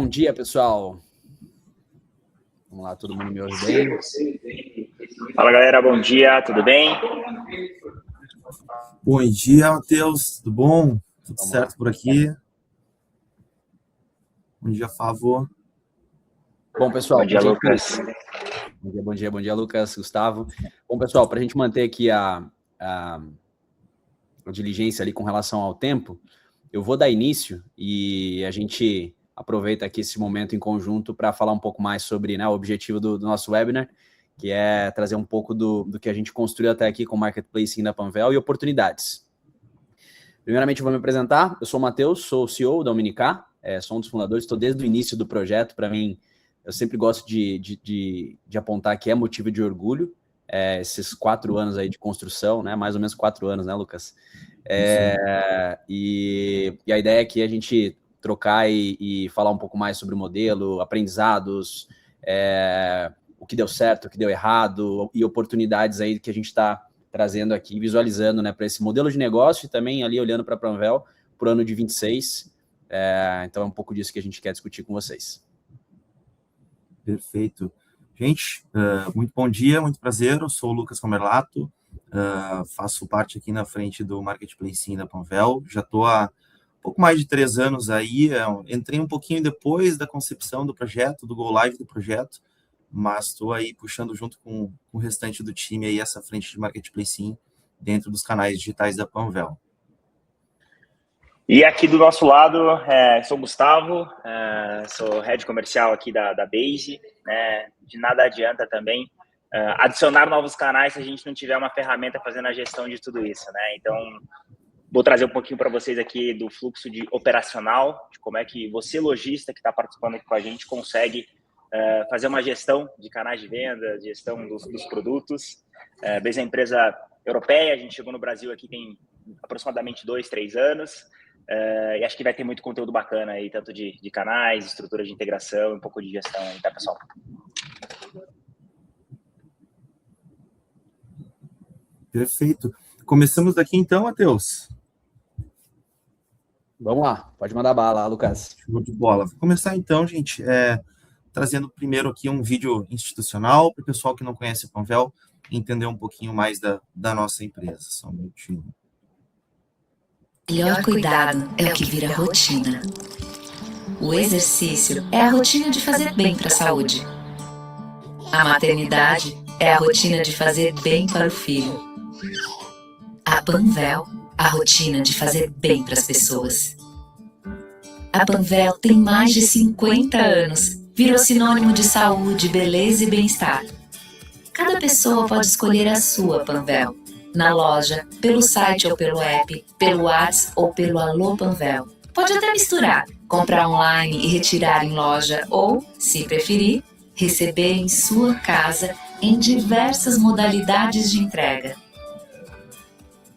Bom dia, pessoal. Vamos lá, todo mundo me ouve bem? Fala, galera, bom dia, tudo bem? Bom dia, Matheus, tudo bom? Tudo Vamos certo lá. por aqui? Bom dia, Favo. Bom, pessoal, Bom dia, gente... Lucas. Bom dia, Lucas, Gustavo. Bom, pessoal, para a gente manter aqui a diligência ali com relação ao tempo, eu vou dar início e a gente aproveita aqui esse momento em conjunto para falar um pouco mais sobre, né, o objetivo do nosso webinar, que é trazer um pouco do que a gente construiu até aqui com o Marketplace da Panvel e oportunidades. Primeiramente, eu vou me apresentar. Eu sou o Matheus, sou o CEO da Omnicá, sou um dos fundadores, estou desde o início do projeto. Para mim, eu sempre gosto de apontar que é motivo de orgulho, esses 4 anos aí de construção, né? Mais ou menos 4 anos, né, Lucas? E a ideia aqui é a gente trocar e falar um pouco mais sobre o modelo, aprendizados, o que deu certo, o que deu errado e oportunidades aí que a gente está trazendo aqui, visualizando, né, para esse modelo de negócio e também ali olhando para a Panvel para o ano de 26. Então é um pouco disso que a gente quer discutir com vocês. Perfeito. Gente, muito bom dia, muito prazer. Eu sou o Lucas Comerlato, faço parte aqui na frente do Marketplace da Panvel. Já estou há pouco mais de 3 anos aí. Entrei um pouquinho depois da concepção do projeto, do Go Live do projeto, mas estou aí puxando junto com o restante do time aí essa frente de Marketplace dentro dos canais digitais da Panvel. E aqui do nosso lado, sou o Gustavo, sou head comercial aqui da Base, né? De nada adianta também adicionar novos canais se a gente não tiver uma ferramenta fazendo a gestão de tudo isso, né? Então, vou trazer um pouquinho para vocês aqui do fluxo operacional, de como é que você, lojista, que está participando aqui com a gente, consegue fazer uma gestão de canais de venda, gestão dos produtos. Base é uma empresa europeia, a gente chegou no Brasil aqui tem aproximadamente 2, 3 anos, e acho que vai ter muito conteúdo bacana aí, tanto de canais, estrutura de integração, um pouco de gestão aí, tá, pessoal? Perfeito. Começamos daqui então, Matheus? Vamos lá, pode mandar bala, Lucas. Show de bola. Vou começar então, gente, trazendo primeiro aqui um vídeo institucional para o pessoal que não conhece a Panvel entender um pouquinho mais da nossa empresa. Só um minutinho. Melhor cuidado é o que vira rotina. O exercício é a rotina de fazer bem para a saúde. A maternidade é a rotina de fazer bem para o filho. A Panvel, a rotina de fazer bem para as pessoas. A Panvel tem mais de 50 anos, virou sinônimo de saúde, beleza e bem-estar. Cada pessoa pode escolher a sua Panvel. Na loja, pelo site ou pelo app, pelo WhatsApp ou pelo Alô Panvel. Pode até misturar, comprar online e retirar em loja ou, se preferir, receber em sua casa em diversas modalidades de entrega.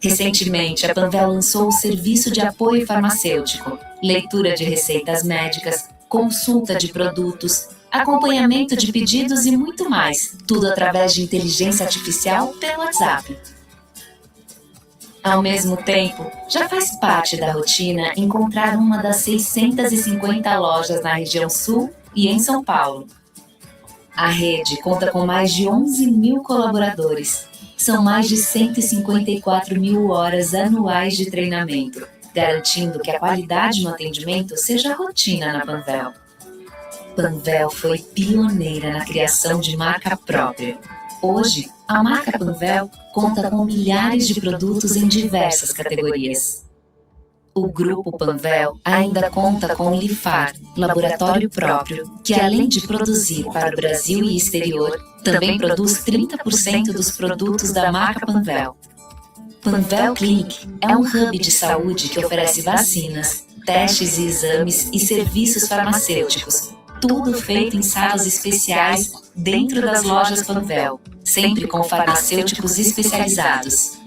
Recentemente, a Panvel lançou o serviço de apoio farmacêutico, leitura de receitas médicas, consulta de produtos, acompanhamento de pedidos e muito mais, tudo através de inteligência artificial pelo WhatsApp. Ao mesmo tempo, já faz parte da rotina encontrar uma das 650 lojas na região sul e em São Paulo. A rede conta com mais de 11 mil colaboradores. São mais de 154 mil horas anuais de treinamento, garantindo que a qualidade no atendimento seja rotina na Panvel. Panvel foi pioneira na criação de marca própria. Hoje, a marca Panvel conta com milhares de produtos em diversas categorias. O Grupo Panvel ainda conta com o Lifar, laboratório próprio, que além de produzir para o Brasil e exterior, também produz 30% dos produtos da marca Panvel. Panvel Clinic é um hub de saúde que oferece vacinas, testes e exames e serviços farmacêuticos, tudo feito em salas especiais dentro das lojas Panvel, sempre com farmacêuticos especializados.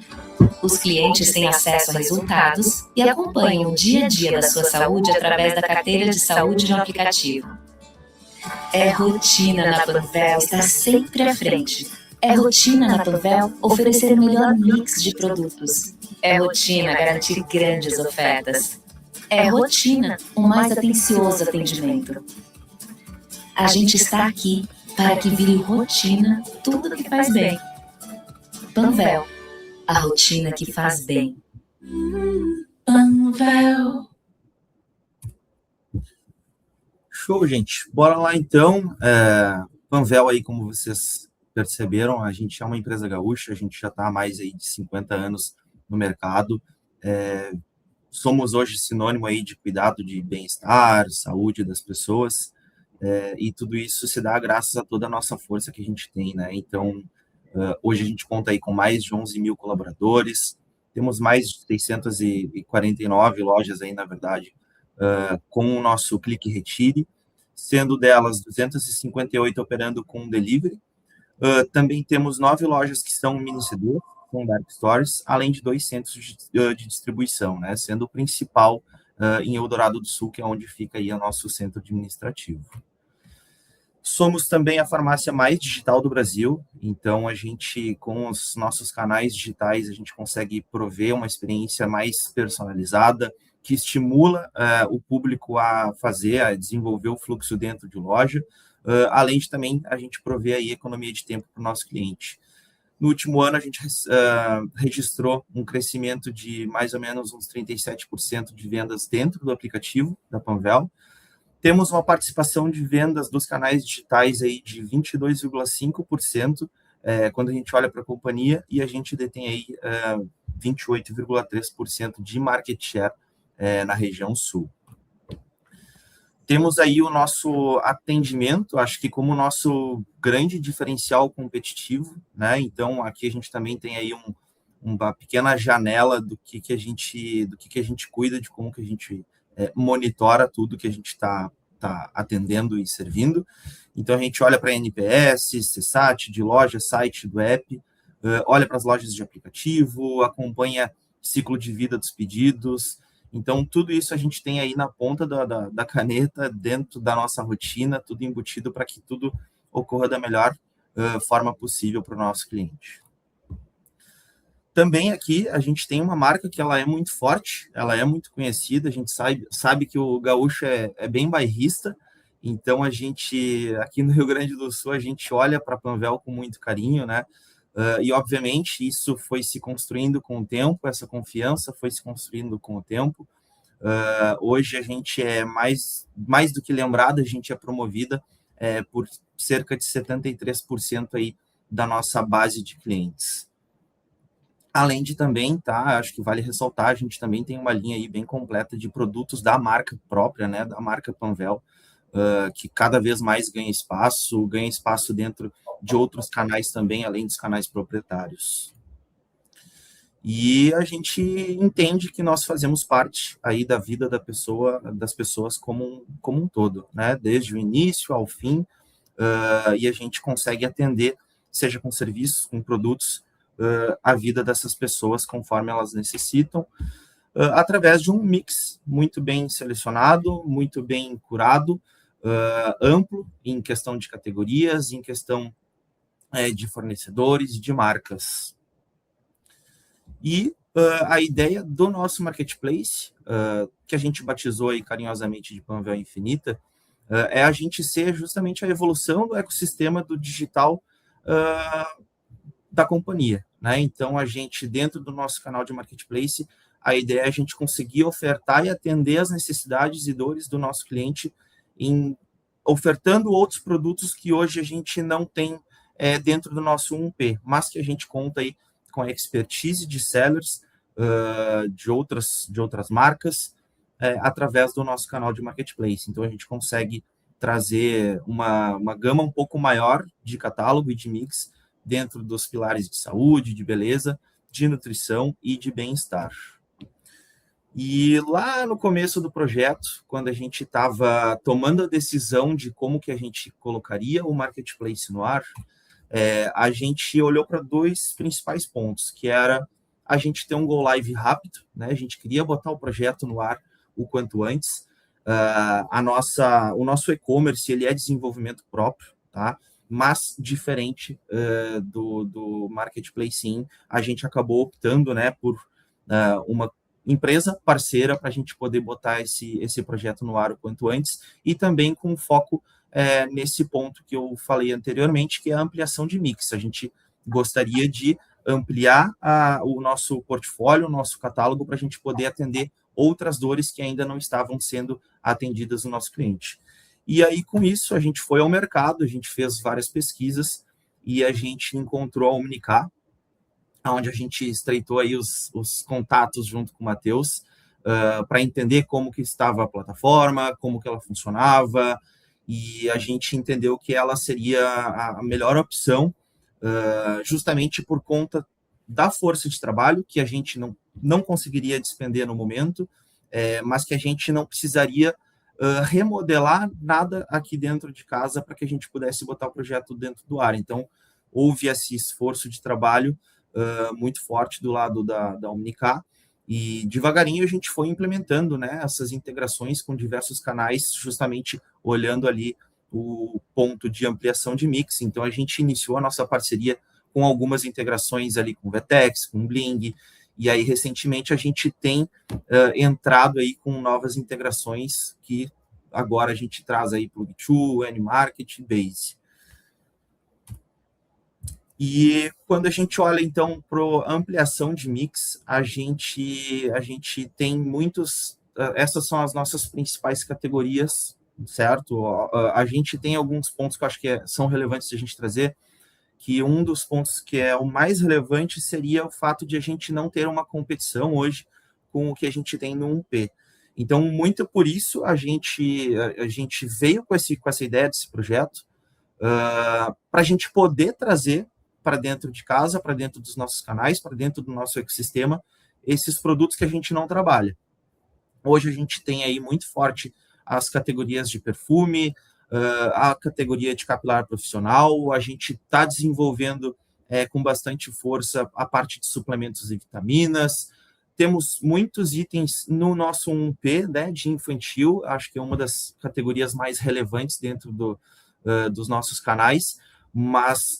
Os clientes têm acesso a resultados e acompanham o dia a dia da sua saúde através da carteira de saúde no aplicativo. É rotina na Panvel estar sempre à frente. É rotina na Panvel oferecer o melhor mix de produtos. É rotina garantir grandes ofertas. É rotina o mais atencioso atendimento. A gente está aqui para que vire rotina tudo que faz bem. Panvel, a rotina que faz bem. Panvel. Show, gente. Bora lá, então. Panvel aí, como vocês perceberam, a gente é uma empresa gaúcha, a gente já está há mais aí de 50 anos no mercado. Somos hoje sinônimo aí de cuidado de bem-estar, saúde das pessoas, e tudo isso se dá graças a toda a nossa força que a gente tem, né? Então, hoje a gente conta aí com mais de 11 mil colaboradores, temos mais de 649 lojas aí, na verdade, com o nosso Clique Retire, sendo delas 258 operando com delivery. Também temos 9 lojas que são mini CD, com dark stores, além de 2 centros de distribuição, né, sendo o principal em Eldorado do Sul, que é onde fica aí o nosso centro administrativo. Somos também a farmácia mais digital do Brasil, então a gente, com os nossos canais digitais, a gente consegue prover uma experiência mais personalizada, que estimula o público a desenvolver o fluxo dentro de loja, além de também a gente prover aí economia de tempo para o nosso cliente. No último ano, a gente registrou um crescimento de mais ou menos uns 37% de vendas dentro do aplicativo da Panvel. Temos uma participação de vendas dos canais digitais aí de 22,5%, quando a gente olha para a companhia, e a gente detém aí 28,3% de market share na região sul. Temos aí o nosso atendimento, acho que como nosso grande diferencial competitivo, né? Então, aqui a gente também tem aí uma pequena janela do que a gente cuida, de como que a gente monitora tudo que a gente está atendendo e servindo. Então, a gente olha para NPS, CSAT, de loja, site, do app, olha para as lojas de aplicativo, acompanha ciclo de vida dos pedidos. Então, tudo isso a gente tem aí na ponta da caneta, dentro da nossa rotina, tudo embutido para que tudo ocorra da melhor forma possível para o nosso cliente. Também aqui a gente tem uma marca que ela é muito forte, ela é muito conhecida, a gente sabe que o gaúcho é bem bairrista, então a gente, aqui no Rio Grande do Sul, a gente olha para a Panvel com muito carinho, né? E, obviamente, isso foi se construindo com o tempo, essa confiança foi se construindo com o tempo. Hoje a gente é mais do que lembrada, a gente é promovida por cerca de 73% aí da nossa base de clientes. Além de também, acho que vale ressaltar, a gente também tem uma linha aí bem completa de produtos da marca própria, né, da marca Panvel, que cada vez mais ganha espaço dentro de outros canais também, além dos canais proprietários. E a gente entende que nós fazemos parte aí da vida das pessoas como um todo, né? Desde o início ao fim, e a gente consegue atender, seja com serviços, com produtos, a vida dessas pessoas conforme elas necessitam, através de um mix muito bem selecionado, muito bem curado, amplo em questão de categorias, em questão de fornecedores, de marcas. E a ideia do nosso marketplace, que a gente batizou aí carinhosamente de Panvel Infinita, é a gente ser justamente a evolução do ecossistema do digital da companhia, né? Então, a gente, dentro do nosso canal de marketplace, a ideia é a gente conseguir ofertar e atender as necessidades e dores do nosso cliente ofertando outros produtos que hoje a gente não tem dentro do nosso 1P, mas que a gente conta aí com a expertise de sellers de outras marcas através do nosso canal de marketplace. Então, a gente consegue trazer uma gama um pouco maior de catálogo e de mix dentro dos pilares de saúde, de beleza, de nutrição e de bem-estar. E lá no começo do projeto, quando a gente estava tomando a decisão de como que a gente colocaria o marketplace no ar, a gente olhou para 2 principais pontos, que era a gente ter um go live rápido, né? A gente queria botar o projeto no ar o quanto antes. O nosso e-commerce, ele é desenvolvimento próprio, tá? Mas diferente do marketplace, a gente acabou optando, né, por uma empresa parceira para a gente poder botar esse projeto no ar o quanto antes, e também com foco nesse ponto que eu falei anteriormente, que é a ampliação de mix. A gente gostaria de ampliar o nosso portfólio, o nosso catálogo, para a gente poder atender outras dores que ainda não estavam sendo atendidas no nosso cliente. E aí, com isso, a gente foi ao mercado, a gente fez várias pesquisas e a gente encontrou a Omnicá, onde a gente estreitou aí os contatos junto com o Matheus, para entender como que estava a plataforma, como que ela funcionava, e a gente entendeu que ela seria a melhor opção, justamente por conta da força de trabalho, que a gente não conseguiria despender no momento, mas que a gente não precisaria remodelar nada aqui dentro de casa para que a gente pudesse botar o projeto dentro do ar. Então, houve esse esforço de trabalho muito forte do lado da Omnicá, e devagarinho a gente foi implementando, né, essas integrações com diversos canais, justamente olhando ali o ponto de ampliação de mix. Então, a gente iniciou a nossa parceria com algumas integrações ali com o Vetex, com o Bling, e aí, recentemente, a gente tem entrado aí com novas integrações que agora a gente traz aí Plug2, N-Market, Base. E quando a gente olha, então, para a ampliação de mix, a gente tem muitos... essas são as nossas principais categorias, certo? A gente tem alguns pontos que eu acho que são relevantes de a gente trazer, que um dos pontos que é o mais relevante seria o fato de a gente não ter uma competição hoje com o que a gente tem no 1P. Então, muito por isso, a gente veio com essa ideia desse projeto, para a gente poder trazer para dentro de casa, para dentro dos nossos canais, para dentro do nosso ecossistema, esses produtos que a gente não trabalha. Hoje a gente tem aí muito forte as categorias de perfume, a categoria de capilar profissional, a gente está desenvolvendo com bastante força a parte de suplementos e vitaminas, temos muitos itens no nosso 1P, né, de infantil, acho que é uma das categorias mais relevantes dentro dos nossos canais, mas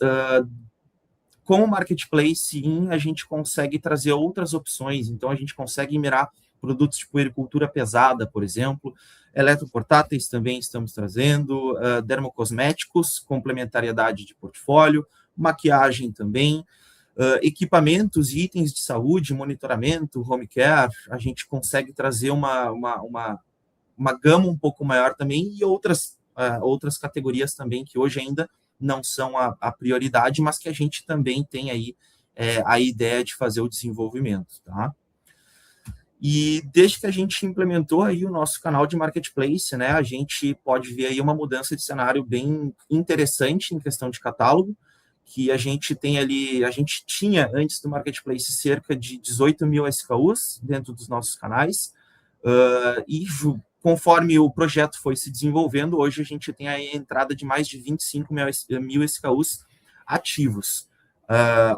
com o Marketplace, sim, a gente consegue trazer outras opções, então a gente consegue mirar produtos de puericultura pesada, por exemplo, eletroportáteis também estamos trazendo, dermocosméticos, complementariedade de portfólio, maquiagem também, equipamentos e itens de saúde, monitoramento, home care, a gente consegue trazer uma gama um pouco maior também, e outras categorias também que hoje ainda não são a prioridade, mas que a gente também tem aí a ideia de fazer o desenvolvimento, tá? E desde que a gente implementou aí o nosso canal de Marketplace, né, a gente pode ver aí uma mudança de cenário bem interessante em questão de catálogo, que a gente tem ali, a gente tinha antes do Marketplace cerca de 18 mil SKUs dentro dos nossos canais, e conforme o projeto foi se desenvolvendo, hoje a gente tem a entrada de mais de 25 mil SKUs ativos.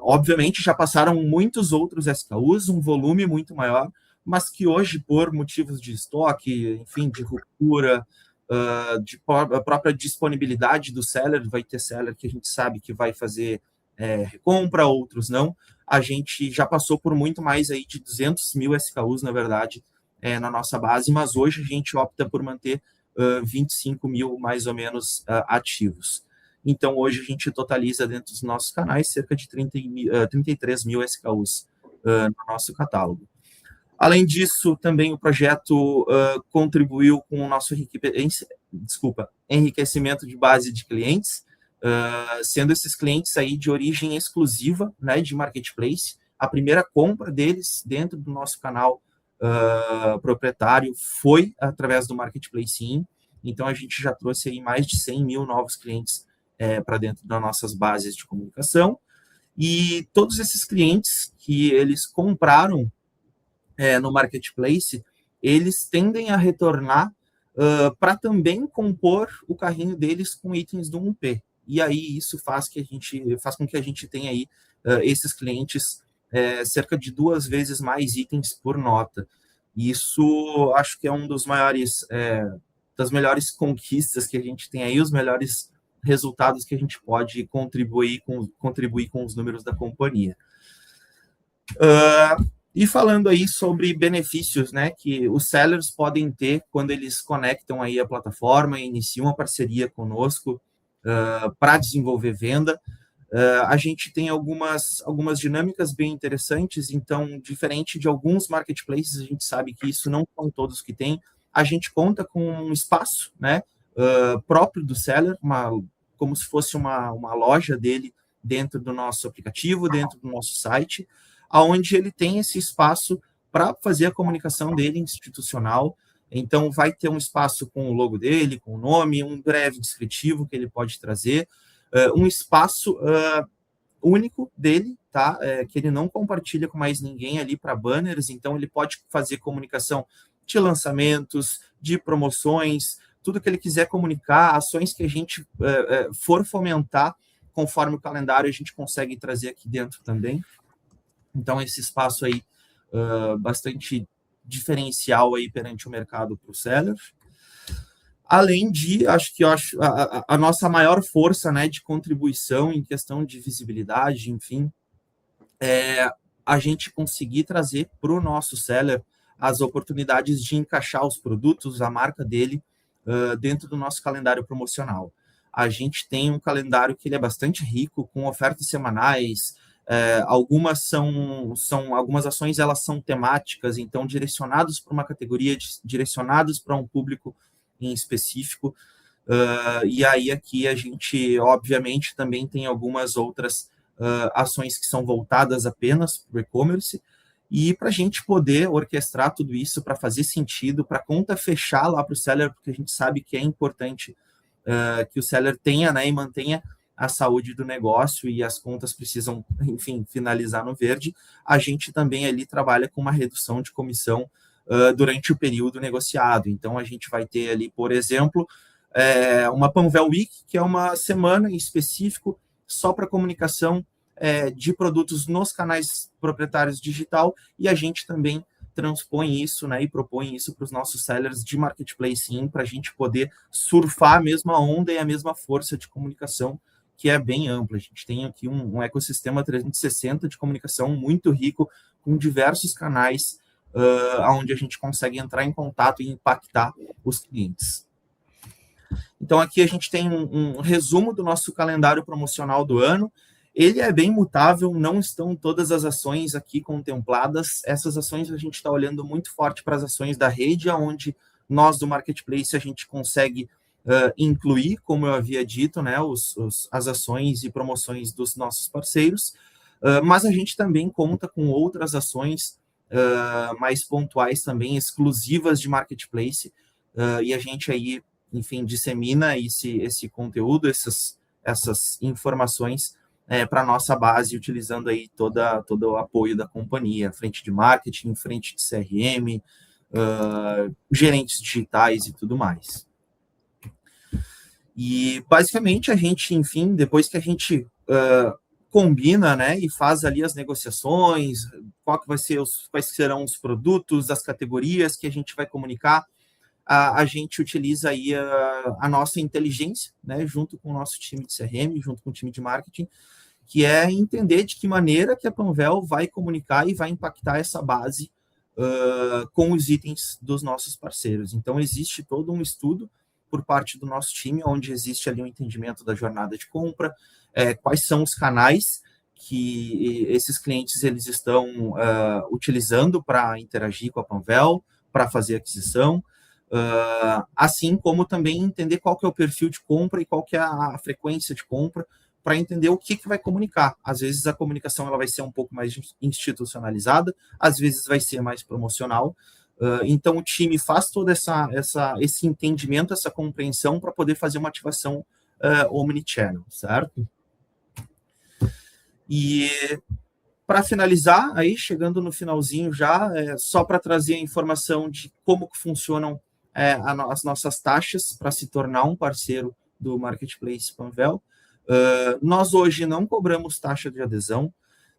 Obviamente, já passaram muitos outros SKUs, um volume muito maior, mas que hoje, por motivos de estoque, enfim, de ruptura, a própria disponibilidade do seller, vai ter seller que a gente sabe que vai fazer recompra, outros não, a gente já passou por muito mais aí de 200 mil SKUs, na verdade, na nossa base, mas hoje a gente opta por manter 25 mil, mais ou menos, ativos. Então, hoje a gente totaliza dentro dos nossos canais cerca de 33 mil SKUs no nosso catálogo. Além disso, também o projeto contribuiu com o nosso enriquecimento de base de clientes, sendo esses clientes aí de origem exclusiva, né, de Marketplace. A primeira compra deles dentro do nosso canal proprietário foi através do Marketplace. Então, a gente já trouxe aí mais de 100 mil novos clientes para dentro das nossas bases de comunicação. E todos esses clientes que eles compraram no Marketplace, eles tendem a retornar para também compor o carrinho deles com itens do 1P. E aí isso faz com que a gente tenha aí esses clientes cerca de 2 vezes mais itens por nota. Isso acho que é um dos das melhores conquistas que a gente tem aí, os melhores resultados que a gente pode contribuir com os números da companhia. E falando aí sobre benefícios, né, que os sellers podem ter quando eles conectam aí a plataforma e iniciam uma parceria conosco para desenvolver venda, a gente tem algumas dinâmicas bem interessantes. Então, diferente de alguns marketplaces, a gente sabe que isso não são todos que tem. A gente conta com um espaço, né, próprio do seller, como se fosse uma loja dele dentro do nosso aplicativo, dentro do nosso site, onde ele tem esse espaço para fazer a comunicação dele institucional. Então, vai ter um espaço com o logo dele, com o nome, um breve descritivo que ele pode trazer, um espaço único dele, tá? Que ele não compartilha com mais ninguém ali para banners. Então, ele pode fazer comunicação de lançamentos, de promoções, tudo que ele quiser comunicar, ações que a gente for fomentar conforme o calendário, a gente consegue trazer aqui dentro também. Então, esse espaço aí bastante diferencial aí perante o mercado para o seller. Além de, acho que a nossa maior força, né, de contribuição em questão de visibilidade, enfim, é a gente conseguir trazer para o nosso seller as oportunidades de encaixar os produtos, a marca dele, dentro do nosso calendário promocional. A gente tem um calendário que ele é bastante rico, com ofertas semanais. Algumas algumas ações, elas são temáticas, então direcionadas para uma categoria, direcionadas para um público em específico. E aí aqui a gente, obviamente, também tem algumas outras ações que são voltadas apenas para o e-commerce, e para a gente poder orquestrar tudo isso para fazer sentido, para a conta fechar lá para o seller, porque a gente sabe que é importante que o seller tenha, né, e mantenha a saúde do negócio, e as contas precisam, enfim, finalizar no verde. A gente também ali trabalha com uma redução de comissão durante o período negociado. Então, a gente vai ter ali, por exemplo, uma Panvel Week, que é uma semana em específico só para comunicação de produtos nos canais proprietários digital, e a gente também transpõe isso, né, e propõe isso para os nossos sellers de marketplace, para a gente poder surfar a mesma onda e a mesma força de comunicação, que é bem ampla. A gente tem aqui um ecossistema 360 de comunicação muito rico, com diversos canais, onde a gente consegue entrar em contato e impactar os clientes. Então, aqui a gente tem um resumo do nosso calendário promocional do ano. Ele é bem mutável, não estão todas as ações aqui contempladas. Essas ações a gente está olhando muito forte para as ações da rede, onde nós do Marketplace a gente consegue incluir, como eu havia dito, né, as ações e promoções dos nossos parceiros, mas a gente também conta com outras ações mais pontuais também, exclusivas de Marketplace, e a gente aí, enfim, dissemina esse conteúdo, essas informações para a nossa base, utilizando aí todo o apoio da companhia, frente de marketing, frente de CRM, gerentes digitais e tudo mais. E, basicamente, a gente, enfim, depois que a gente combina, né, e faz ali as negociações, quais serão os produtos, as categorias que a gente vai comunicar, a gente utiliza aí a nossa inteligência, né, junto com o nosso time de CRM, junto com o time de marketing, que é entender de que maneira que a Panvel vai comunicar e vai impactar essa base com os itens dos nossos parceiros. Então, existe todo um estudo por parte do nosso time, onde existe ali um entendimento da jornada de compra, quais são os canais que esses clientes eles estão utilizando para interagir com a Panvel, para fazer aquisição, assim como também entender qual que é o perfil de compra e qual que é a frequência de compra, para entender o que vai comunicar. Às vezes a comunicação ela vai ser um pouco mais institucionalizada, às vezes vai ser mais promocional. Então o time faz todo esse entendimento, essa compreensão para poder fazer uma ativação omnichannel, certo? E para finalizar, aí chegando no finalzinho já, só para trazer a informação de como que funcionam as nossas taxas para se tornar um parceiro do Marketplace Panvel. Nós hoje não cobramos taxa de adesão,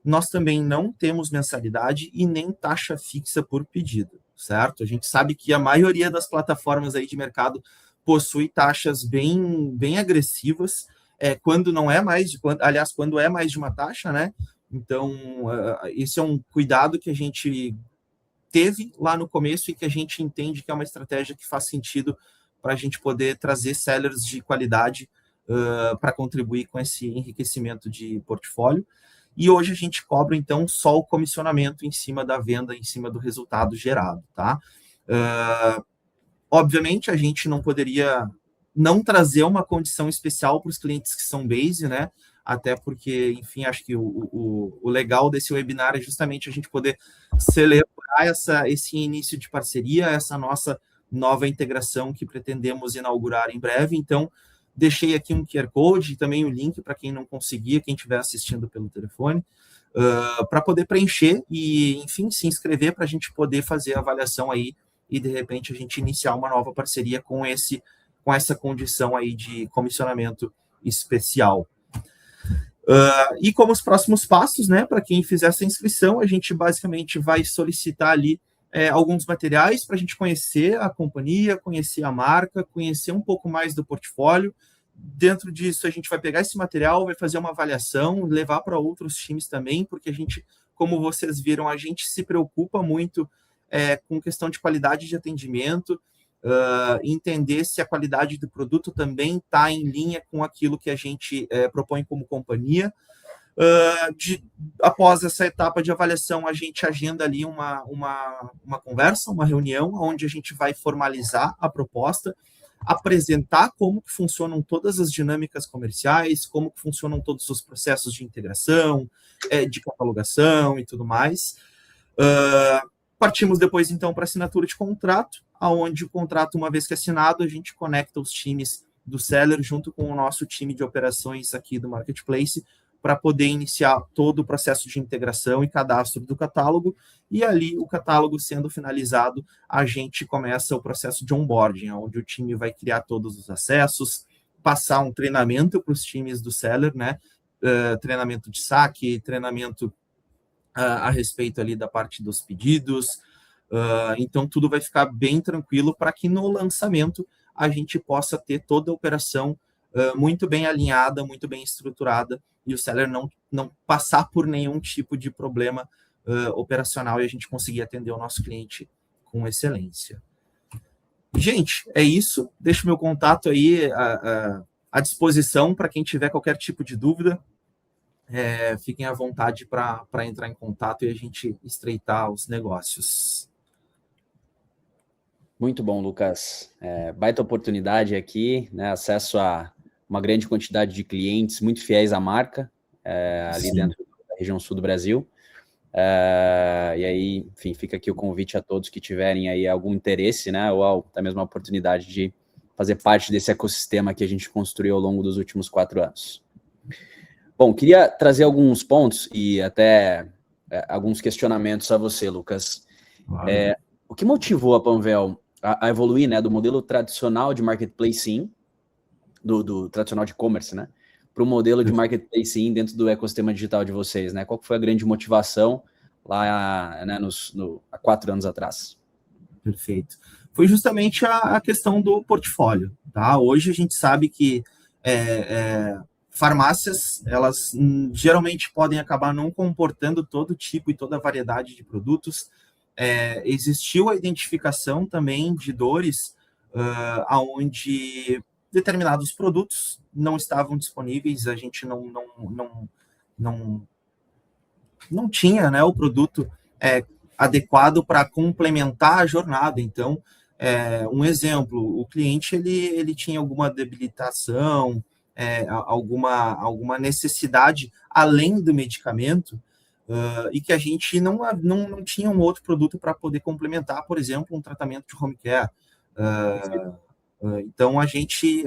nós também não temos mensalidade e nem taxa fixa por pedido, certo? A gente sabe que a maioria das plataformas aí de mercado possui taxas bem agressivas, quando é mais de uma taxa, né? Então, esse é um cuidado que a gente teve lá no começo e que a gente entende que é uma estratégia que faz sentido para a gente poder trazer sellers de qualidade para contribuir com esse enriquecimento de portfólio. E hoje a gente cobra, então, só o comissionamento em cima da venda, em cima do resultado gerado, tá? Obviamente, a gente não poderia não trazer uma condição especial para os clientes que são base, né? Até porque, enfim, acho que o legal desse webinar é justamente a gente poder celebrar esse início de parceria, essa nossa nova integração que pretendemos inaugurar em breve. Então, deixei aqui um QR Code e também o link para quem não conseguia, quem estiver assistindo pelo telefone, para poder preencher e, enfim, se inscrever para a gente poder fazer a avaliação aí e, de repente, a gente iniciar uma nova parceria com essa condição aí de comissionamento especial. E como os próximos passos, né, para quem fizer essa inscrição, a gente basicamente vai solicitar ali alguns materiais para a gente conhecer a companhia, conhecer a marca, conhecer um pouco mais do portfólio. Dentro disso, a gente vai pegar esse material, vai fazer uma avaliação, levar para outros times também, porque a gente, como vocês viram, a gente se preocupa muito com questão de qualidade de atendimento, entender se a qualidade do produto também está em linha com aquilo que a gente propõe como companhia. Após essa etapa de avaliação, a gente agenda ali uma conversa, uma reunião, onde a gente vai formalizar a proposta, apresentar como que funcionam todas as dinâmicas comerciais, como que funcionam todos os processos de integração, de catalogação e tudo mais. Partimos depois, então, para a assinatura de contrato, onde o contrato, uma vez que é assinado, a gente conecta os times do seller junto com o nosso time de operações aqui do Marketplace para poder iniciar todo o processo de integração e cadastro do catálogo, e ali, o catálogo sendo finalizado, a gente começa o processo de onboarding, onde o time vai criar todos os acessos, passar um treinamento para os times do seller, né? Treinamento de saque, treinamento a respeito ali da parte dos pedidos. Então, tudo vai ficar bem tranquilo para que no lançamento a gente possa ter toda a operação muito bem alinhada, muito bem estruturada, e o seller não passar por nenhum tipo de problema operacional e a gente conseguir atender o nosso cliente com excelência. Gente, é isso. Deixo meu contato aí à disposição para quem tiver qualquer tipo de dúvida. Fiquem à vontade para entrar em contato e a gente estreitar os negócios. Muito bom, Lucas. Baita oportunidade aqui, né? Acesso a uma grande quantidade de clientes muito fiéis à marca, ali dentro da região sul do Brasil. E aí, enfim, fica aqui o convite a todos que tiverem aí algum interesse, né? Ou até mesmo a oportunidade de fazer parte desse ecossistema que a gente construiu ao longo dos últimos 4 anos. Bom, queria trazer alguns pontos e até alguns questionamentos a você, Lucas. Claro. O que motivou a Panvel a evoluir, né, do modelo tradicional de marketplace do tradicional de e-commerce, né, para o modelo de marketplace dentro do ecossistema digital de vocês, né? Qual foi a grande motivação lá, né, há 4 anos atrás? Perfeito. Foi justamente a questão do portfólio, tá? Hoje a gente sabe que farmácias, elas geralmente podem acabar não comportando todo tipo e toda a variedade de produtos. Existiu a identificação também de dores onde determinados produtos não estavam disponíveis, a gente não tinha, né, o produto adequado para complementar a jornada. Então, um exemplo, o cliente ele tinha alguma debilitação, alguma necessidade além do medicamento, e que a gente não tinha um outro produto para poder complementar, por exemplo, um tratamento de home care. Então, a gente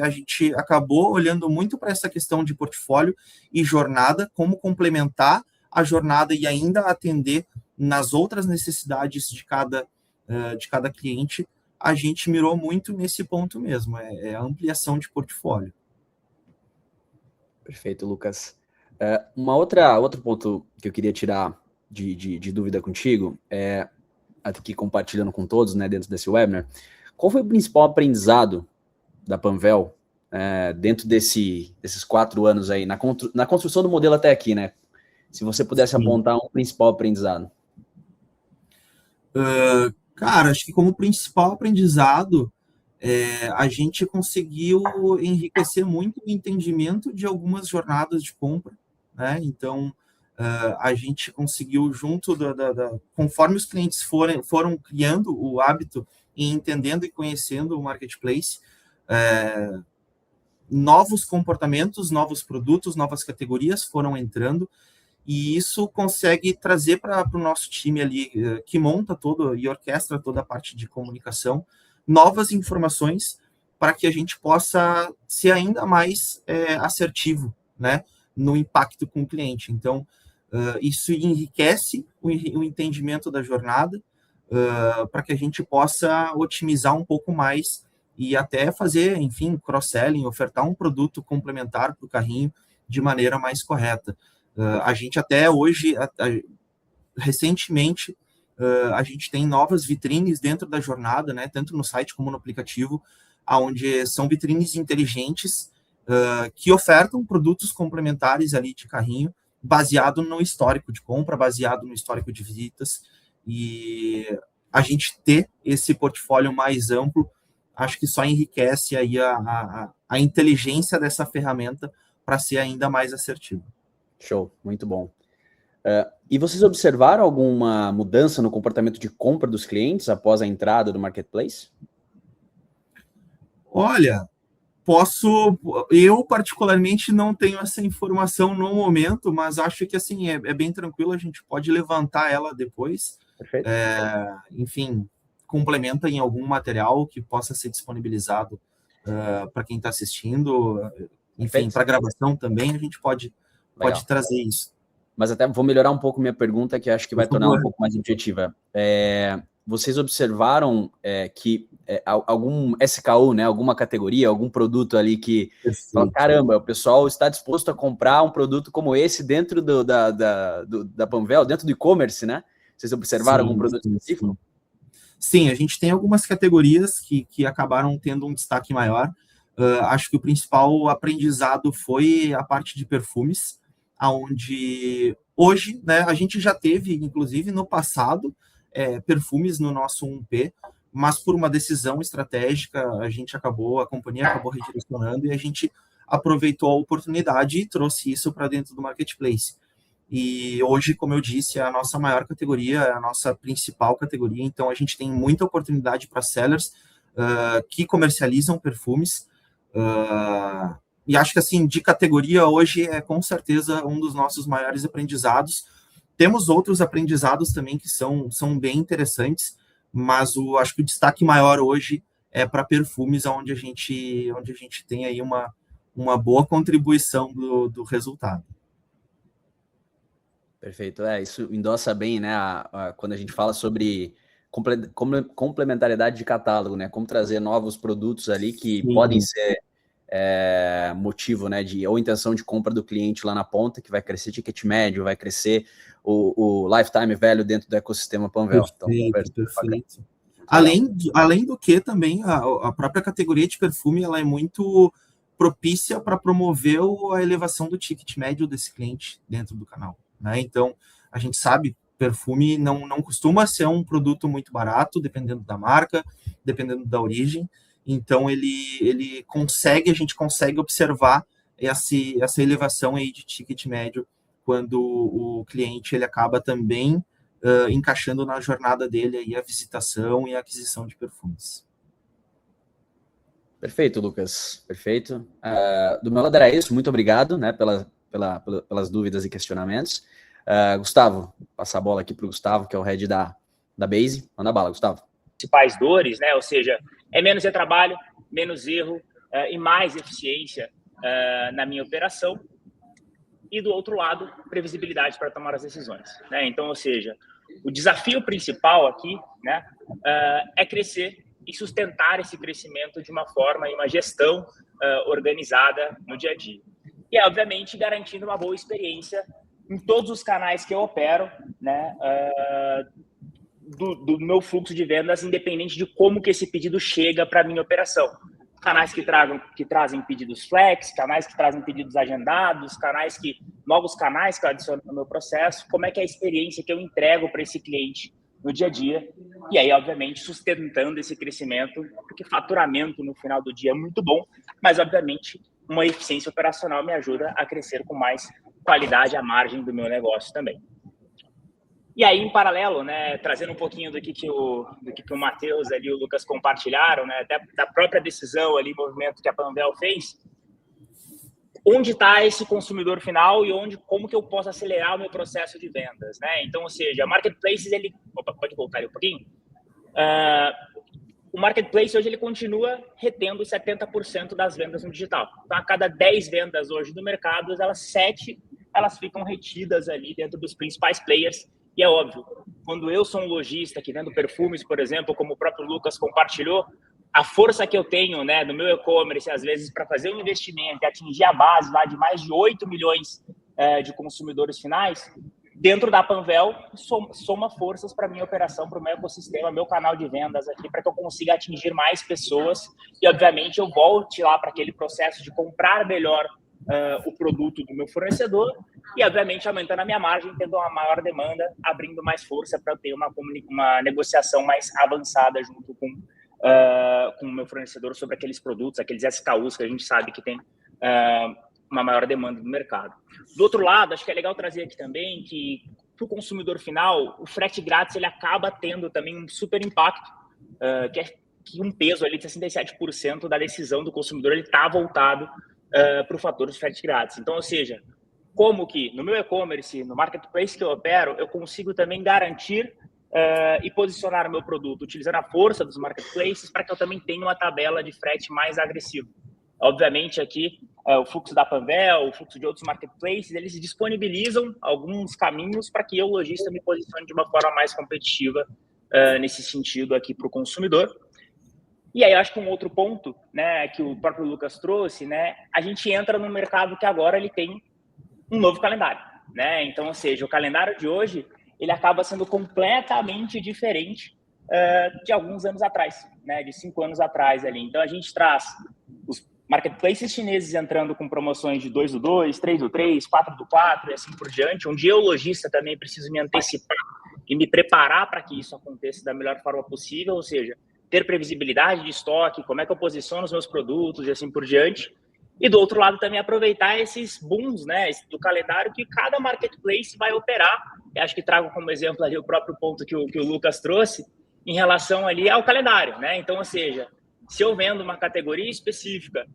acabou olhando muito para essa questão de portfólio e jornada, como complementar a jornada e ainda atender nas outras necessidades de cada cliente. A gente mirou muito nesse ponto mesmo, a ampliação de portfólio. Perfeito, Lucas. Outro ponto que eu queria tirar de dúvida contigo, aqui compartilhando com todos, né, dentro desse webinar, qual foi o principal aprendizado da Panvel dentro desses 4 anos aí, na construção do modelo até aqui, né? Se você pudesse apontar um principal aprendizado. Cara, acho que como principal aprendizado, a gente conseguiu enriquecer muito o entendimento de algumas jornadas de compra, né? Então, a gente conseguiu, junto conforme os clientes foram criando o hábito e entendendo e conhecendo o marketplace, novos comportamentos, novos produtos, novas categorias foram entrando, e isso consegue trazer para o nosso time ali, que monta todo e orquestra toda a parte de comunicação, novas informações para que a gente possa ser ainda mais assertivo, né, no impacto com o cliente. Então, isso enriquece o entendimento da jornada, para que a gente possa otimizar um pouco mais e até fazer, enfim, cross-selling, ofertar um produto complementar para o carrinho de maneira mais correta. A gente até hoje, recentemente, a gente tem novas vitrines dentro da jornada, né, tanto no site como no aplicativo, onde são vitrines inteligentes que ofertam produtos complementares ali de carrinho, baseado no histórico de compra, baseado no histórico de visitas, e a gente ter esse portfólio mais amplo, acho que só enriquece aí a inteligência dessa ferramenta para ser ainda mais assertivo. Show, muito bom. E vocês observaram alguma mudança no comportamento de compra dos clientes após a entrada do Marketplace? Olha, eu particularmente não tenho essa informação no momento, mas acho que assim é bem tranquilo, a gente pode levantar ela depois. Perfeito. Enfim, complementa em algum material que possa ser disponibilizado para quem está assistindo, enfim, para gravação também, a gente pode trazer isso. Mas até vou melhorar um pouco minha pergunta, que acho que vai tornar um pouco mais objetiva. Vocês observaram que algum SKU, né, alguma categoria, algum produto ali que fala, caramba, o pessoal está disposto a comprar um produto como esse dentro da Panvel, dentro do e-commerce, né? Vocês observaram algum produto específico? Sim, a gente tem algumas categorias que acabaram tendo um destaque maior. Acho que o principal aprendizado foi a parte de perfumes, onde hoje, né, a gente já teve, inclusive no passado, perfumes no nosso 1P, mas por uma decisão estratégica, a companhia acabou redirecionando e a gente aproveitou a oportunidade e trouxe isso para dentro do marketplace. E hoje, como eu disse, é a nossa maior categoria, é a nossa principal categoria, então a gente tem muita oportunidade para sellers que comercializam perfumes, e acho que, assim, de categoria, hoje é com certeza um dos nossos maiores aprendizados. Temos outros aprendizados também que são bem interessantes, mas acho que o destaque maior hoje é para perfumes, onde a gente tem aí uma boa contribuição do resultado. Perfeito. Isso endossa bem, né, quando a gente fala sobre complementariedade de catálogo, né, como trazer novos produtos ali que podem ser motivo, né, ou intenção de compra do cliente lá na ponta, que vai crescer ticket médio, vai crescer o lifetime value dentro do ecossistema Panvel. Perfeito. Além do que também a própria categoria de perfume, ela é muito propícia para promover a elevação do ticket médio desse cliente dentro do canal, né? Então, a gente sabe, perfume não costuma ser um produto muito barato, dependendo da marca, dependendo da origem. Então, a gente consegue observar essa elevação aí de ticket médio quando o cliente ele acaba também encaixando na jornada dele aí a visitação e a aquisição de perfumes. Perfeito, Lucas. Perfeito. Do meu lado era isso. Muito obrigado, né, pelas dúvidas e questionamentos. Gustavo, passar a bola aqui para o Gustavo, que é o head da Base. Manda bala, Gustavo. Principais dores, né? Ou seja, menos trabalho, menos erro e mais eficiência na minha operação. E do outro lado, previsibilidade para tomar as decisões, né? Então, ou seja, o desafio principal aqui, né, é crescer e sustentar esse crescimento de uma forma e uma gestão organizada no dia a dia. E, obviamente, garantindo uma boa experiência em todos os canais que eu opero, né, do meu fluxo de vendas, independente de como que esse pedido chega para a minha operação. Canais que trazem pedidos flex, canais que trazem pedidos agendados, canais que novos canais que eu adiciono no meu processo, como é que é a experiência que eu entrego para esse cliente no dia a dia, e aí, obviamente, sustentando esse crescimento, porque faturamento no final do dia é muito bom, mas, obviamente, uma eficiência operacional me ajuda a crescer com mais qualidade à margem do meu negócio também. E aí, em paralelo, né, trazendo um pouquinho do que o Matheus ali e o Lucas compartilharam, né, até da própria decisão ali, movimento que a Panvel fez, onde está esse consumidor final e como que eu posso acelerar o meu processo de vendas, né? Então, ou seja, marketplaces, ele... Opa, pode voltar ali um pouquinho? O marketplace hoje ele continua retendo 70% das vendas no digital. Então, a cada 10 vendas hoje do mercado, 7 elas ficam retidas ali dentro dos principais players. E é óbvio, quando eu sou um lojista que vendo perfumes, por exemplo, como o próprio Lucas compartilhou, a força que eu tenho, né, no meu e-commerce, às vezes, para fazer um investimento e atingir a base lá de mais de 8 milhões de consumidores finais, dentro da Panvel, soma forças para a minha operação, para o meu ecossistema, meu canal de vendas aqui, para que eu consiga atingir mais pessoas e, obviamente, eu volte lá para aquele processo de comprar melhor o produto do meu fornecedor e, obviamente, aumentando a minha margem, tendo uma maior demanda, abrindo mais força para ter uma negociação mais avançada junto com o meu fornecedor sobre aqueles produtos, aqueles SKUs que a gente sabe que tem uma maior demanda no mercado. Do outro lado, acho que é legal trazer aqui também que para o consumidor final, o frete grátis ele acaba tendo também um super impacto, que um peso ali de 67% da decisão do consumidor ele está voltado para o fator de frete grátis. Então, ou seja, como que no meu e-commerce, no marketplace que eu opero, eu consigo também garantir e posicionar o meu produto utilizando a força dos marketplaces para que eu também tenha uma tabela de frete mais agressiva. Obviamente, aqui, o fluxo da Panvel, o fluxo de outros marketplaces, eles disponibilizam alguns caminhos para que eu, lojista, me posicione de uma forma mais competitiva nesse sentido aqui para o consumidor. E aí, eu acho que um outro ponto, né, que o próprio Lucas trouxe, né, a gente entra num mercado que agora ele tem um novo calendário, né? Então, ou seja, o calendário de hoje ele acaba sendo completamente diferente de alguns anos atrás, né? De 5 anos atrás ali. Então, a gente traz os marketplaces chineses entrando com promoções de 2 do 2, 3 do 3, 4 do 4 e assim por diante, onde eu, lojista, também preciso me antecipar e me preparar para que isso aconteça da melhor forma possível, ou seja, ter previsibilidade de estoque, como é que eu posiciono os meus produtos e assim por diante. E do outro lado também aproveitar esses booms, né, do calendário que cada marketplace vai operar. Eu acho que trago como exemplo ali o próprio ponto que o Lucas trouxe em relação ali ao calendário, né? Então, ou seja, se eu vendo uma categoria específica,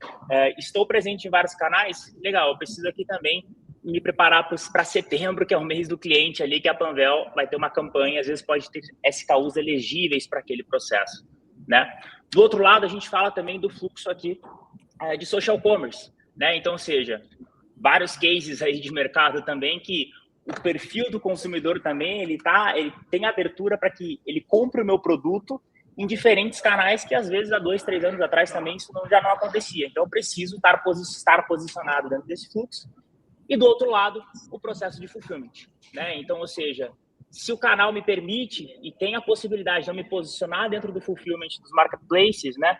estou presente em vários canais, legal, eu preciso aqui também me preparar para setembro, que é o mês do cliente ali, que a Panvel vai ter uma campanha, às vezes pode ter SKUs elegíveis para aquele processo, né? Do outro lado, a gente fala também do fluxo aqui de social commerce, né? Então, ou seja, vários cases aí de mercado também que o perfil do consumidor também, ele tem abertura para que ele compre o meu produto em diferentes canais que às vezes há 2, 3 anos atrás também isso já não acontecia. Então, eu preciso estar posicionado dentro desse fluxo. E do outro lado, o processo de fulfillment, né? Então, ou seja, se o canal me permite e tem a possibilidade de eu me posicionar dentro do fulfillment dos marketplaces, né?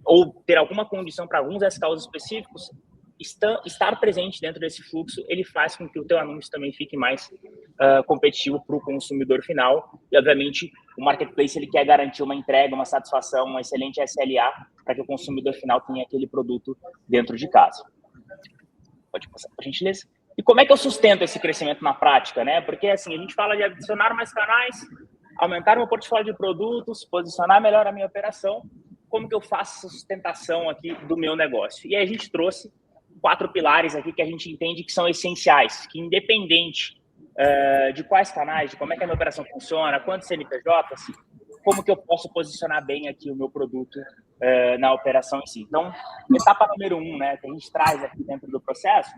Ou ter alguma condição para alguns SKUs específicos, estar presente dentro desse fluxo, ele faz com que o teu anúncio também fique mais competitivo para o consumidor final. E, obviamente, o marketplace ele quer garantir uma entrega, uma satisfação, uma excelente SLA para que o consumidor final tenha aquele produto dentro de casa. Pode passar, por gentileza. E como é que eu sustento esse crescimento na prática, né? Porque, assim, a gente fala de adicionar mais canais, aumentar meu portfólio de produtos, posicionar melhor a minha operação. Como que eu faço essa sustentação aqui do meu negócio? E aí a gente trouxe 4 pilares aqui que a gente entende que são essenciais, que independente de quais canais, de como é que a minha operação funciona, quantos CNPJs, como que eu posso posicionar bem aqui o meu produto na operação em si. Então, etapa número 1, né, que a gente traz aqui dentro do processo,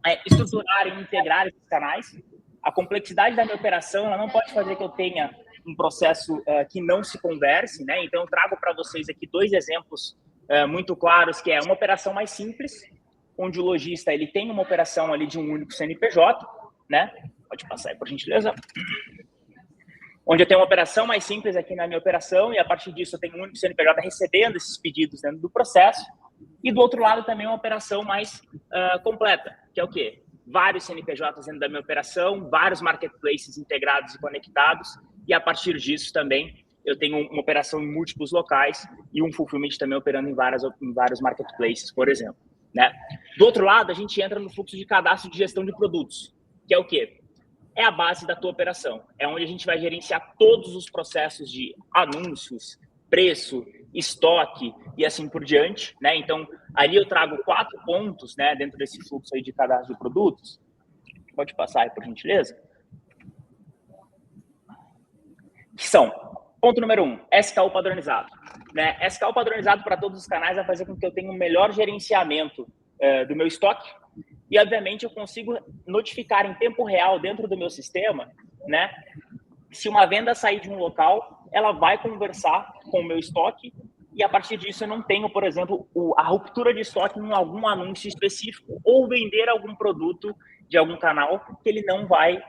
é estruturar e integrar esses canais. A complexidade da minha operação ela não pode fazer que eu tenha um processo que não se converse, né? Então, eu trago para vocês aqui 2 exemplos muito claros, que é uma operação mais simples, onde o lojista ele tem uma operação ali de um único CNPJ, né? Pode passar aí, por gentileza. Onde eu tenho uma operação mais simples aqui na minha operação e, a partir disso, eu tenho um único CNPJ recebendo esses pedidos dentro do processo. E, do outro lado, também uma operação mais completa, que é o quê? vários CNPJs dentro da minha operação, vários marketplaces integrados e conectados, e a partir disso também eu tenho uma operação em múltiplos locais e um fulfillment também operando em vários marketplaces, por exemplo, né? Do outro lado, a gente entra no fluxo de cadastro de gestão de produtos, que é o quê? É a base da tua operação. É onde a gente vai gerenciar todos os processos de anúncios, preço, estoque e assim por diante, né? Então, ali eu trago 4 pontos, né, dentro desse fluxo aí de cadastro de produtos. Pode passar aí, por gentileza. Que são, ponto número 1, SKU padronizado. Né? SKU padronizado para todos os canais vai fazer com que eu tenha um melhor gerenciamento do meu estoque e, obviamente, eu consigo notificar em tempo real dentro do meu sistema, né, se uma venda sair de um local, ela vai conversar com o meu estoque e, a partir disso, eu não tenho, por exemplo, a ruptura de estoque em algum anúncio específico ou vender algum produto de algum canal que ele não vai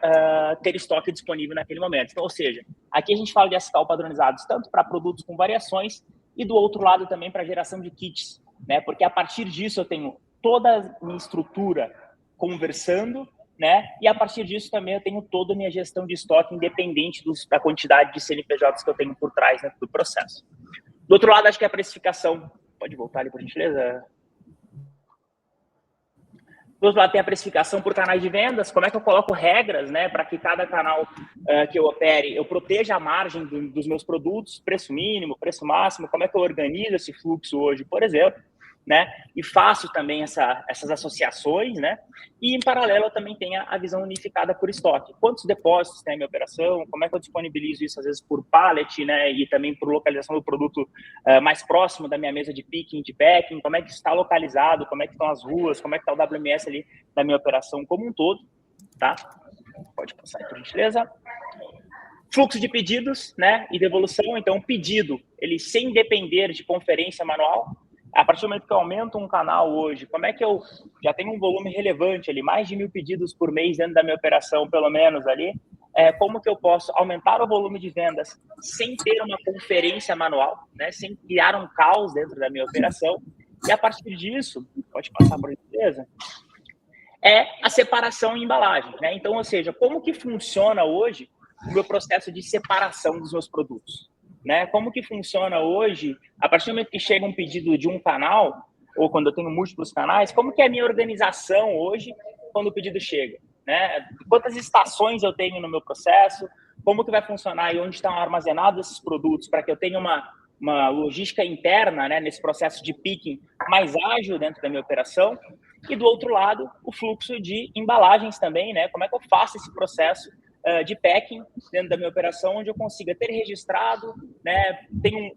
ter estoque disponível naquele momento. Então, ou seja, aqui a gente fala de SKU padronizados tanto para produtos com variações e do outro lado também para geração de kits, né? Porque a partir disso eu tenho toda a minha estrutura conversando, né? E a partir disso também eu tenho toda a minha gestão de estoque independente da quantidade de CNPJs que eu tenho por trás, né, do processo. Do outro lado, acho que é a precificação. Pode voltar ali, por gentileza? Do outro lado tem a precificação por canais de vendas, como é que eu coloco regras, né, para que cada canal que eu opere, eu proteja a margem dos meus produtos, preço mínimo, preço máximo, como é que eu organizo esse fluxo hoje, por exemplo, né, e faço também essas associações, né, e em paralelo eu também tenho a visão unificada por estoque. Quantos depósitos tem a minha operação, como é que eu disponibilizo isso, às vezes, por pallet, né, e também por localização do produto mais próximo da minha mesa de picking, de packing, como é que está localizado, como é que estão as ruas, como é que está o WMS ali da minha operação como um todo, tá? Pode passar aí, por gentileza. Fluxo de pedidos, né, e devolução. Então, o pedido, ele sem depender de conferência manual. A partir do momento que eu aumento um canal hoje, como é que eu já tenho um volume relevante ali, mais de 1.000 pedidos por mês dentro da minha operação, pelo menos ali, como que eu posso aumentar o volume de vendas sem ter uma conferência manual, né, sem criar um caos dentro da minha operação, e a partir disso, pode passar por empresa, é a separação em embalagem, né? Então, ou seja, como que funciona hoje o meu processo de separação dos meus produtos? Né? Como que funciona hoje, a partir do momento que chega um pedido de um canal, ou quando eu tenho múltiplos canais, como que é a minha organização hoje quando o pedido chega? Né? Quantas estações eu tenho no meu processo? Como que vai funcionar e onde estão armazenados esses produtos para que eu tenha uma logística interna, né, nesse processo de picking mais ágil dentro da minha operação? E do outro lado, o fluxo de embalagens também, né? Como é que eu faço esse processo de packing dentro da minha operação, onde eu consiga ter registrado, né? Tem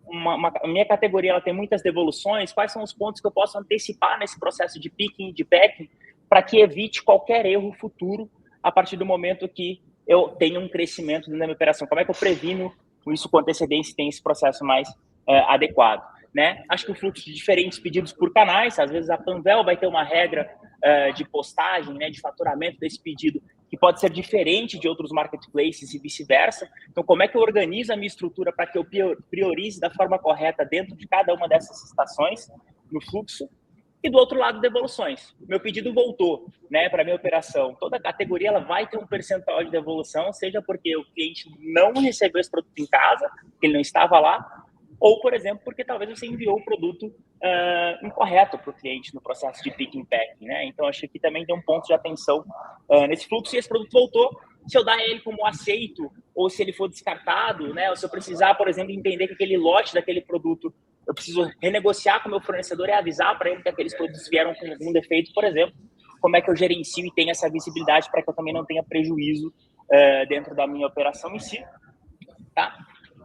a minha categoria, ela tem muitas devoluções, quais são os pontos que eu posso antecipar nesse processo de picking, de packing, para que evite qualquer erro futuro a partir do momento que eu tenho um crescimento dentro da minha operação. Como é que eu previno isso com antecedência e tenho esse processo mais adequado? Né? Acho que o fluxo de diferentes pedidos por canais, às vezes a Panvel vai ter uma regra de postagem, né, de faturamento desse pedido, que pode ser diferente de outros marketplaces e vice-versa. Então, como é que eu organizo a minha estrutura para que eu priorize da forma correta dentro de cada uma dessas estações no fluxo? E do outro lado, devoluções. Meu pedido voltou, né, para a minha operação. Toda categoria ela vai ter um percentual de devolução, seja porque o cliente não recebeu esse produto em casa, que ele não estava lá, ou, por exemplo, porque talvez você enviou o produto incorreto para o cliente no processo de pick and pack, né? Então, acho que também tem um ponto de atenção nesse fluxo. E esse produto voltou, se eu dar ele como aceito, ou se ele for descartado, né? Ou se eu precisar, por exemplo, entender que aquele lote daquele produto, eu preciso renegociar com o meu fornecedor e avisar para ele que aqueles produtos vieram com algum defeito, por exemplo, como é que eu gerencio e tenho essa visibilidade para que eu também não tenha prejuízo dentro da minha operação em si, tá?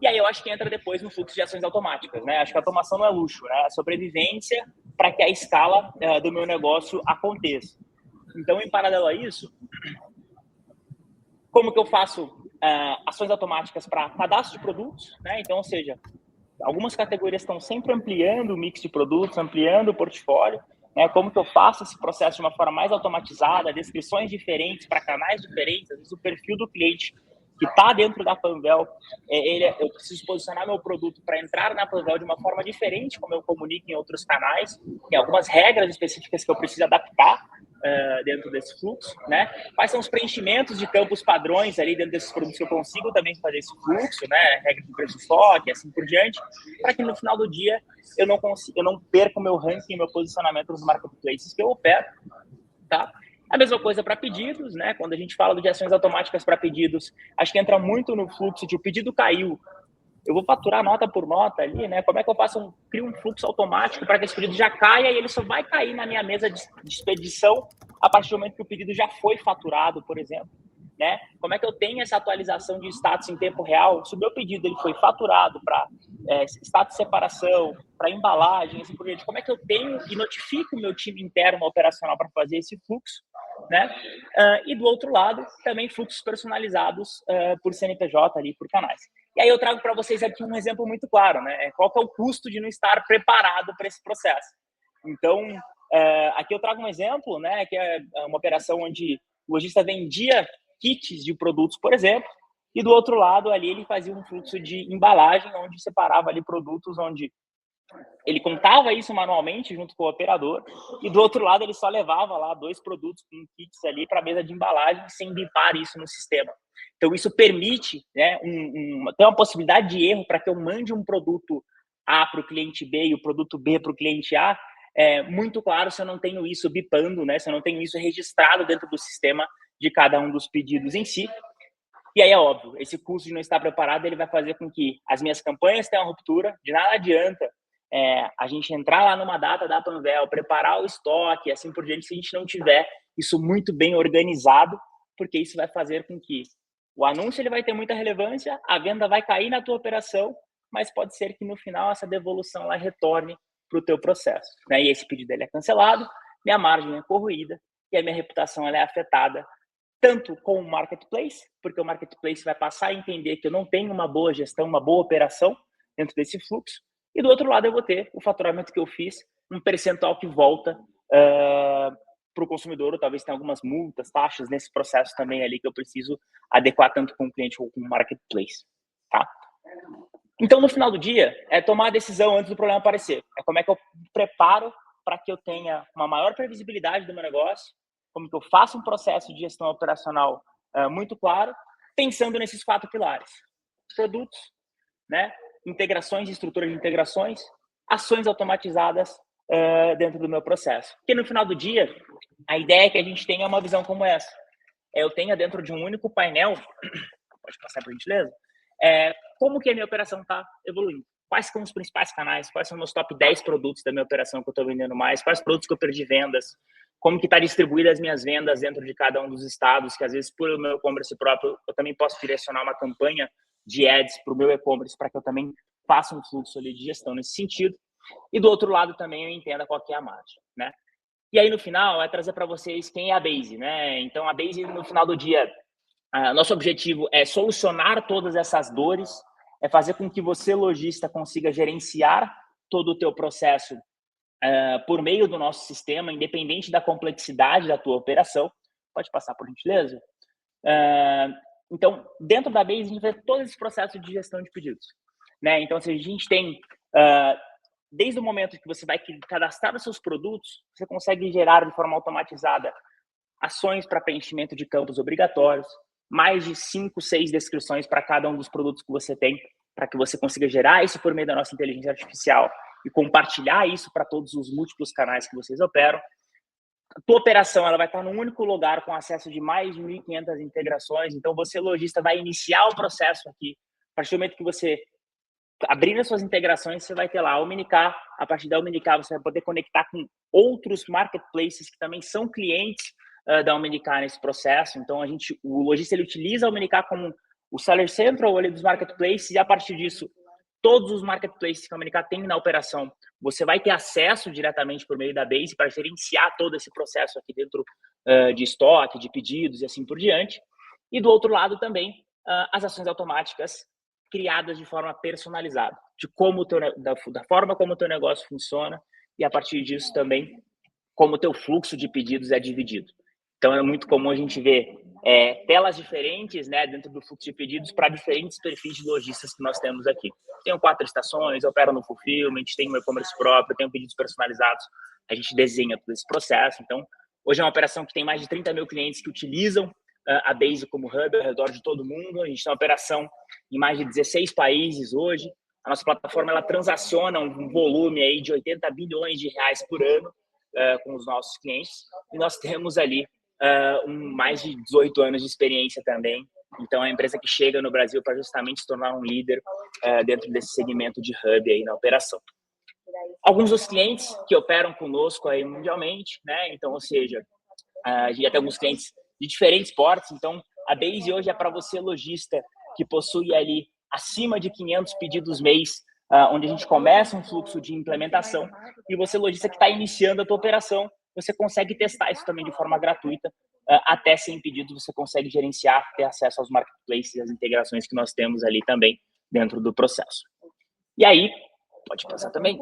E aí eu acho que entra depois no fluxo de ações automáticas, né? Acho que a automação não é luxo, né? É sobrevivência para que a escala do meu negócio aconteça. Então, em paralelo a isso, como que eu faço ações automáticas para cadastro de produtos, né? Então, ou seja, algumas categorias estão sempre ampliando o mix de produtos, ampliando o portfólio, né? Como que eu faço esse processo de uma forma mais automatizada, descrições diferentes para canais diferentes, às vezes o perfil do cliente que está dentro da Panvel, eu preciso posicionar meu produto para entrar na Panvel de uma forma diferente, como eu comunico em outros canais, tem algumas regras específicas que eu preciso adaptar dentro desse fluxo, né? Quais são os preenchimentos de campos padrões ali dentro desses produtos que eu consigo também fazer esse fluxo, né? Regra de preço de estoque, assim por diante, para que no final do dia eu não perca o meu ranking, meu posicionamento nos marketplaces que eu opero, tá? A mesma coisa para pedidos, né? Quando a gente fala de ações automáticas para pedidos, acho que entra muito no fluxo de o pedido caiu, eu vou faturar nota por nota ali, né? Como é que eu crio um fluxo automático para que esse pedido já caia e ele só vai cair na minha mesa de expedição a partir do momento que o pedido já foi faturado, por exemplo, né? Como é que eu tenho essa atualização de status em tempo real? Se o meu pedido ele foi faturado para status de separação, para embalagem, assim por diante, como é que eu tenho e notifico o meu time interno operacional para fazer esse fluxo, né? E do outro lado, também fluxos personalizados por CNPJ ali, por canais. E aí eu trago para vocês aqui um exemplo muito claro, né? Qual que é o custo de não estar preparado para esse processo? Então, aqui eu trago um exemplo, né? Que é uma operação onde o lojista vendia kits de produtos, por exemplo, e do outro lado ali ele fazia um fluxo de embalagem, onde separava ali produtos, onde ele contava isso manualmente junto com o operador, e do outro lado ele só levava lá 2 produtos com kits ali para a mesa de embalagem sem bipar isso no sistema. Então isso permite, né, ter uma possibilidade de erro para que eu mande um produto A para o cliente B e o produto B para o cliente A, muito claro se eu não tenho isso bipando, né, se eu não tenho isso registrado dentro do sistema de cada um dos pedidos em si. E aí é óbvio, esse custo de não estar preparado, ele vai fazer com que as minhas campanhas tenham ruptura, de nada adianta a gente entrar lá numa data da Panvel, preparar o estoque, assim por diante, se a gente não tiver isso muito bem organizado, porque isso vai fazer com que o anúncio ele vai ter muita relevância, a venda vai cair na tua operação, mas pode ser que no final essa devolução lá retorne para o teu processo, né? E esse pedido ele é cancelado, minha margem é corroída e a minha reputação ela é afetada, tanto com o marketplace, porque o marketplace vai passar a entender que eu não tenho uma boa gestão, uma boa operação dentro desse fluxo, e do outro lado eu vou ter o faturamento que eu fiz, um percentual que volta para o consumidor, ou talvez tenha algumas multas, taxas nesse processo também ali que eu preciso adequar tanto com o cliente ou com o marketplace, tá? Então, no final do dia, é tomar a decisão antes do problema aparecer. É como é que eu preparo para que eu tenha uma maior previsibilidade do meu negócio, como que eu faço um processo de gestão operacional muito claro, pensando nesses 4 pilares. Produtos, né? Integrações, estrutura de integrações, ações automatizadas dentro do meu processo. Porque no final do dia, a ideia é que a gente tenha uma visão como essa. Eu tenha dentro de um único painel, pode passar por gentileza, como que a minha operação está evoluindo. Quais são os principais canais, quais são os meus top 10 produtos da minha operação que eu estou vendendo mais, quais produtos que eu perdi vendas, como que está distribuída as minhas vendas dentro de cada um dos estados, que às vezes por meu e-commerce próprio, eu também posso direcionar uma campanha de ads para o meu e-commerce para que eu também faça um fluxo ali de gestão nesse sentido. E do outro lado também eu entenda qual que é a margem, né? E aí no final é trazer para vocês quem é a Base, né? Então a Base no final do dia, nosso objetivo é solucionar todas essas dores, é fazer com que você, lojista, consiga gerenciar todo o teu processo por meio do nosso sistema, independente da complexidade da tua operação. Pode passar, por gentileza? Então, dentro da Base, a gente vê todo esse processo de gestão de pedidos, né? Então, se a gente tem, desde o momento que você vai cadastrar os seus produtos, você consegue gerar de forma automatizada ações para preenchimento de campos obrigatórios, mais de 5, 6 descrições para cada um dos produtos que você tem, para que você consiga gerar isso por meio da nossa inteligência artificial e compartilhar isso para todos os múltiplos canais que vocês operam. A tua operação ela vai estar num único lugar com acesso de mais de 1.500 integrações. Então, você, lojista, vai iniciar o processo aqui. A partir do momento que você abrir as suas integrações, você vai ter lá a Omnicar. A partir da Omnicar, você vai poder conectar com outros marketplaces que também são clientes da Omnicar nesse processo. Então, o lojista ele utiliza a Omnicar como o Seller Central ali dos marketplaces, e a partir disso, todos os marketplaces que a Omnicar tem na operação, você vai ter acesso diretamente por meio da Base para gerenciar todo esse processo aqui dentro de estoque, de pedidos e assim por diante. E do outro lado também, as ações automáticas criadas de forma personalizada, da forma como o teu negócio funciona, e a partir disso também, como o teu fluxo de pedidos é dividido. Então, é muito comum a gente ver telas diferentes, né, dentro do fluxo de pedidos para diferentes perfis de lojistas que nós temos aqui. Tenho 4 estações, opero no fulfillment, tenho um e-commerce próprio, tenho pedidos personalizados, a gente desenha todo esse processo. Então, Hoje é uma operação que tem mais de 30 mil clientes que utilizam a Base como hub ao redor de todo mundo. A gente tem uma operação em mais de 16 países hoje. A nossa plataforma ela transaciona um volume aí de 80 bilhões de reais por ano com os nossos clientes. E nós temos ali mais de 18 anos de experiência também. Então, é uma empresa que chega no Brasil para justamente se tornar um líder dentro desse segmento de hub aí na operação. Alguns dos clientes que operam conosco aí mundialmente, né? Então, ou seja, a gente já tem alguns clientes de diferentes portes. Então, a Base hoje é para você, lojista, que possui ali acima de 500 pedidos mês, onde a gente começa um fluxo de implementação, e você, lojista, que está iniciando a tua operação, você consegue testar isso também de forma gratuita. Até 100 pedidos você consegue gerenciar, ter acesso aos marketplaces e às integrações que nós temos ali também dentro do processo. E aí, pode passar também.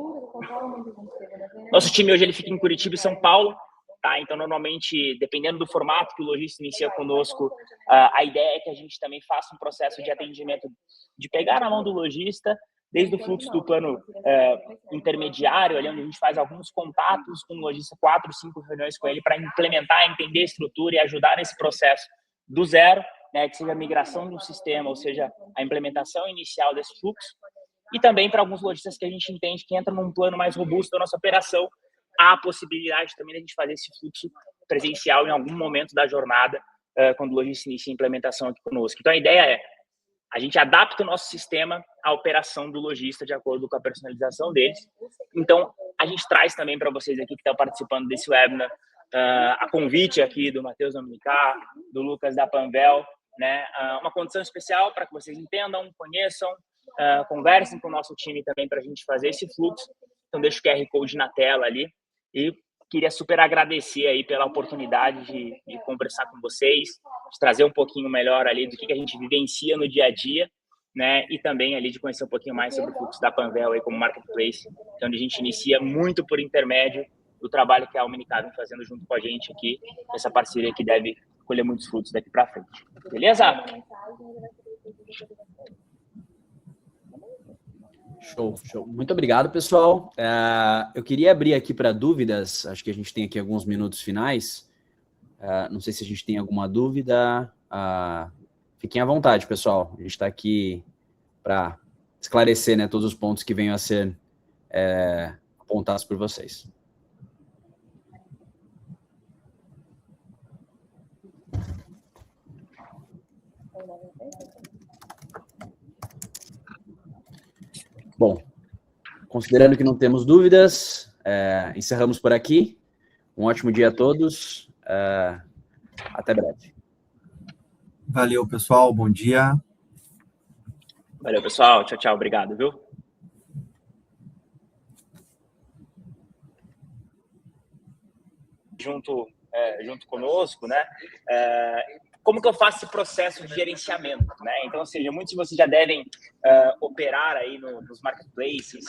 Nosso time hoje ele fica em Curitiba e São Paulo. Tá? Então, normalmente, dependendo do formato que o lojista inicia conosco, a ideia é que a gente também faça um processo de atendimento, de pegar na mão do lojista, desde o fluxo do plano intermediário, ali onde a gente faz alguns contatos com o lojista, 4, 5 reuniões com ele para implementar, entender a estrutura e ajudar nesse processo do zero, né, que seja a migração do sistema, ou seja, a implementação inicial desse fluxo. E também para alguns lojistas que a gente entende que entram num plano mais robusto da nossa operação, há a possibilidade também de a gente fazer esse fluxo presencial em algum momento da jornada, quando o lojista inicia a implementação aqui conosco. Então, a ideia é, a gente adapta o nosso sistema à operação do lojista de acordo com a personalização deles. Então, a gente traz também para vocês aqui que estão participando desse webinar, a convite aqui do Matheus Dominicá, do Lucas da Panvel, né? Uma condição especial para que vocês entendam, conheçam, conversem com o nosso time também para a gente fazer esse fluxo. Então, deixa o QR Code na tela ali. E queria super agradecer aí pela oportunidade de conversar com vocês, de trazer um pouquinho melhor ali do que a gente vivencia no dia a dia, né? E também ali de conhecer um pouquinho mais sobre o fluxo da Panvel aí como marketplace, onde a gente inicia muito por intermédio do trabalho que a Omnicá vem fazendo junto com a gente aqui, essa parceria que deve colher muitos frutos daqui para frente. Beleza? Show, show. Muito obrigado, pessoal. Eu queria abrir aqui para dúvidas. Acho que a gente tem aqui alguns minutos finais. Não sei se a gente tem alguma dúvida. Fiquem à vontade, pessoal. A gente está aqui para esclarecer, né, todos os pontos que venham a ser apontados por vocês. Bom, considerando que não temos dúvidas, encerramos por aqui. Um ótimo dia a todos. Até breve. Valeu, pessoal. Bom dia. Valeu, pessoal. Tchau, tchau. Obrigado, viu? Junto conosco, né? Como que eu faço esse processo de gerenciamento, né? Então, ou seja, muitos de vocês já devem operar aí nos marketplaces,